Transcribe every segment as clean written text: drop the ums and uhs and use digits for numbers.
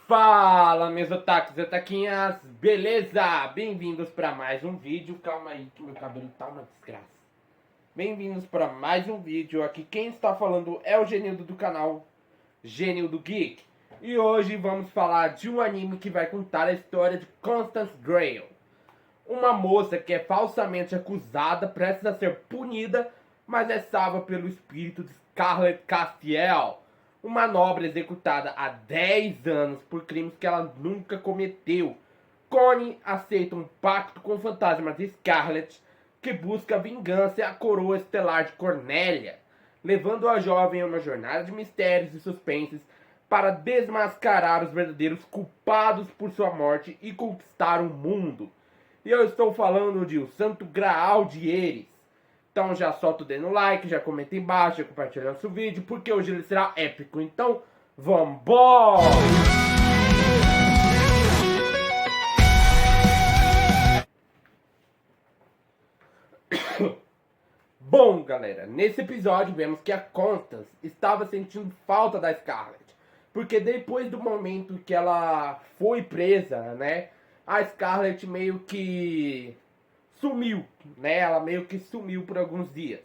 Fala, meus otakus e otaquinhas, beleza? Bem-vindos para mais um vídeo. Calma aí que meu cabelo tá uma desgraça. Bem-vindos para mais um vídeo. Aqui quem está falando é o Genildo do canal Genildo Geek. E hoje vamos falar de um anime que vai contar a história de Constance Grayle, uma moça que é falsamente acusada, prestes a ser punida, mas é salva pelo espírito de Scarlet Castiel, uma nobre executada há 10 anos por crimes que ela nunca cometeu. Connie aceita um pacto com o fantasma de Scarlet, que busca vingança e a coroa estelar de Cornélia, levando a jovem a uma jornada de mistérios e suspenses para desmascarar os verdadeiros culpados por sua morte e conquistar o mundo. E eu estou falando de O Santo Graal de Eris. Então já solta o dedo no like, já comenta embaixo, já compartilha nosso vídeo, porque hoje ele será épico. Então, vambora! Bom, galera, nesse episódio vemos que a Constance estava sentindo falta da Scarlet. Porque depois do momento que ela foi presa, né, a Scarlet meio que sumiu, né? Ela meio que sumiu por alguns dias.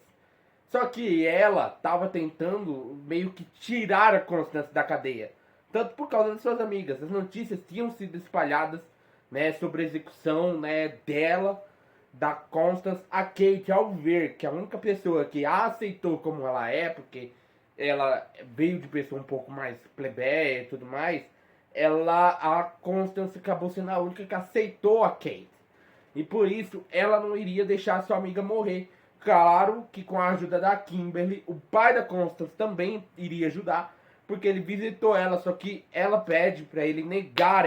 Só que ela estava tentando meio que tirar a Constance da cadeia. Tanto por causa das suas amigas. As notícias tinham sido espalhadas, né, sobre a execução, né, dela, da Constance. A Kate, ao ver que a única pessoa que a aceitou como ela é, porque ela veio de pessoa um pouco mais plebeia e tudo mais, a Constance acabou sendo a única que aceitou a Kate. E por isso ela não iria deixar sua amiga morrer. Claro que com a ajuda da Kimberly, o pai da Constance também iria ajudar, porque ele visitou ela, só que ela pede para ele negar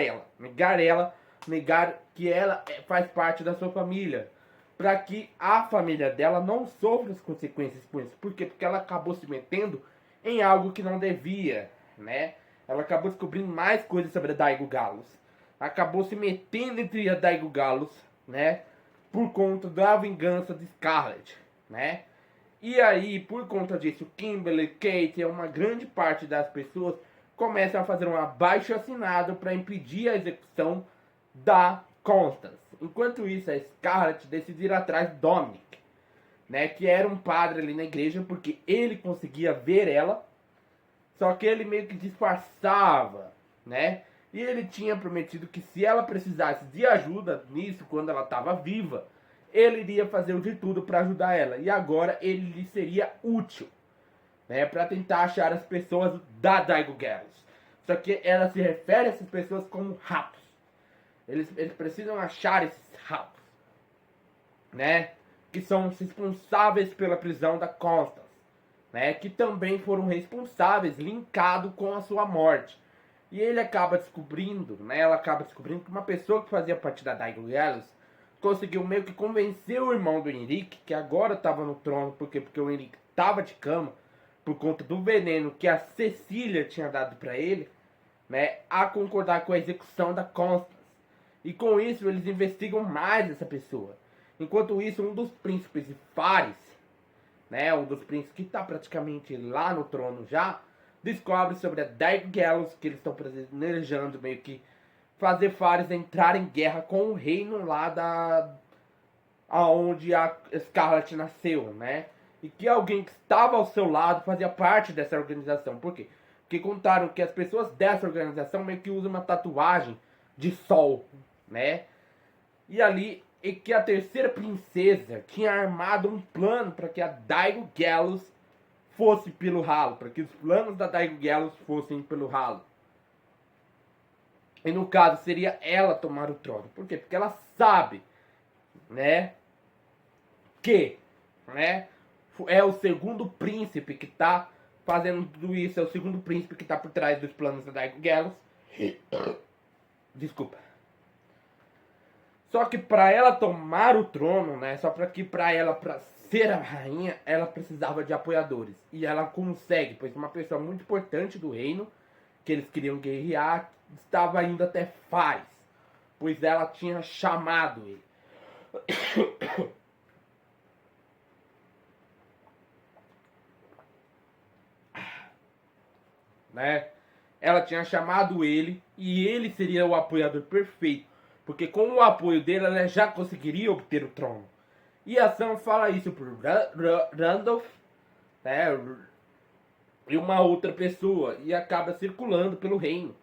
que ela faz parte da sua família, para que a família dela não sofra as consequências por isso. Por quê? Porque ela acabou se metendo em algo que não devia, né? Ela acabou descobrindo mais coisas sobre a Daigo Galus. Acabou se metendo entre a Daigo Galus, né? Por conta da vingança de Scarlet, né? E aí, por conta disso, Kimberly, Kate e uma grande parte das pessoas começam a fazer um abaixo-assinado para impedir a execução da Constance. Enquanto isso, a Scarlet decide ir atrás de Dominic, né? Que era um padre ali na igreja, porque ele conseguia ver ela, só que ele meio que disfarçava, né? E ele tinha prometido que se ela precisasse de ajuda nisso, quando ela estava viva, ele iria fazer o de tudo para ajudar ela. E agora ele lhe seria útil, né? Para tentar achar as pessoas da Daigo Galus. Só que ela se refere a essas pessoas como ratos. Eles precisam achar esses ratos, né? Que são os responsáveis pela prisão da Constance, né? Que também foram responsáveis, linkado com a sua morte. E ele acaba descobrindo, né? Ela acaba descobrindo que uma pessoa que fazia parte da Daigo Galus conseguiu meio que convencer o irmão do Henrique, que agora estava no trono, porque o Henrique estava de cama, por conta do veneno que a Cecília tinha dado para ele, né? A concordar com a execução da Constance. E com isso eles investigam mais essa pessoa. Enquanto isso, um dos príncipes de Fares, né? Um dos príncipes que está praticamente lá no trono já, descobre sobre a Daigo Galus, que eles estão planejando meio que fazer Fares entrar em guerra com o reino lá aonde a Scarlet nasceu, né? E que alguém que estava ao seu lado fazia parte dessa organização. Por quê? Porque contaram que as pessoas dessa organização meio que usam uma tatuagem de sol, né? E ali, e que a terceira princesa tinha armado um plano para que a Daigo Galus fosse pelo ralo, para que os planos da Daigo Galus fossem pelo ralo. E no caso seria ela tomar o trono. Por quê? Porque ela sabe, né, que, né, é o segundo príncipe que está fazendo tudo isso, é o segundo príncipe que está por trás dos planos da Daigo Galus. Desculpa. Só que para ela tomar o trono, né, só para ela para ser a rainha, ela precisava de apoiadores. E ela consegue, pois uma pessoa muito importante do reino, que eles queriam guerrear, estava indo até Fares, pois ela tinha chamado ele. né? ela tinha chamado ele e ele seria o apoiador perfeito, porque com o apoio dele ela já conseguiria obter o trono. E a Sam fala isso por Randolph, né, e uma outra pessoa, e acaba circulando pelo reino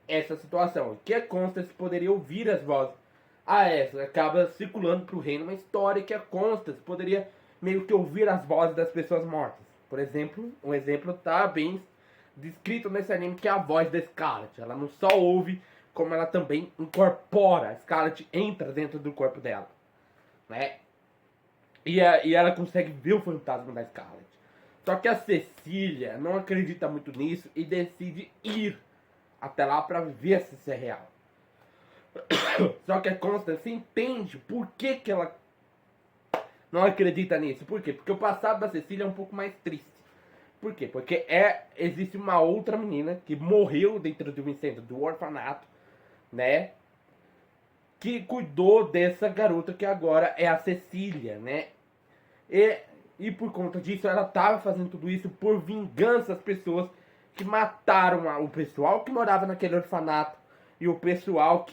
essa situação, que a Constance poderia ouvir as vozes. Essa acaba circulando pro reino uma história que a Constance poderia meio que ouvir as vozes das pessoas mortas. Por exemplo, um exemplo tá bem descrito nesse anime, que é a voz da Scarlet. Ela não só ouve, como ela também incorpora. A Scarlet entra dentro do corpo dela, né? E ela consegue ver o fantasma da Scarlet. Só que a Cecília não acredita muito nisso e decide ir até lá para ver se isso é real. Só que a Constance entende por que ela não acredita nisso. Por quê? Porque o passado da Cecília é um pouco mais triste. Por quê? Porque existe uma outra menina que morreu dentro de um incêndio do orfanato, né? Que cuidou dessa garota que agora é a Cecília, né? E por conta disso ela estava fazendo tudo isso por vingança às pessoas que mataram o pessoal que morava naquele orfanato e o pessoal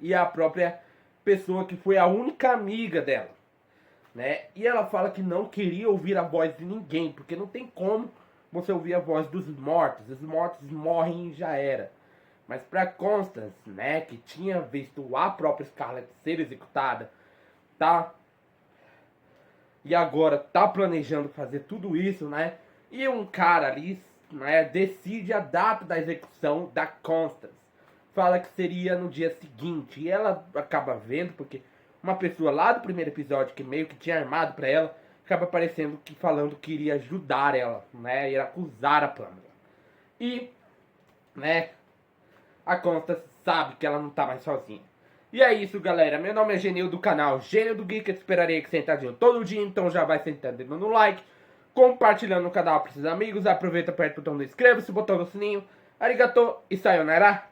e a própria pessoa que foi a única amiga dela, né? E ela fala que não queria ouvir a voz de ninguém, porque não tem como você ouvir a voz dos mortos. Os mortos morrem e já era. Mas para Constance, né, que tinha visto a própria Scarlet ser executada, tá? E agora tá planejando fazer tudo isso, né? E um cara ali, né, decide a data da execução da Constance. Fala que seria no dia seguinte. E ela acaba vendo, porque uma pessoa lá do primeiro episódio, que meio que tinha armado pra ela, acaba aparecendo que falando que iria ajudar ela, né? Ia acusar a Pamela. E, né, a Constance sabe que ela não tá mais sozinha. E é isso, galera. Meu nome é Genil do canal Gênio do Geek. Eu esperarei que sentadinho todo dia, então já vai sentando, dando like, compartilhando o canal para seus amigos. Aproveita, aperta o botão do inscreva-se, o botão do sininho. Arigato e sayonara.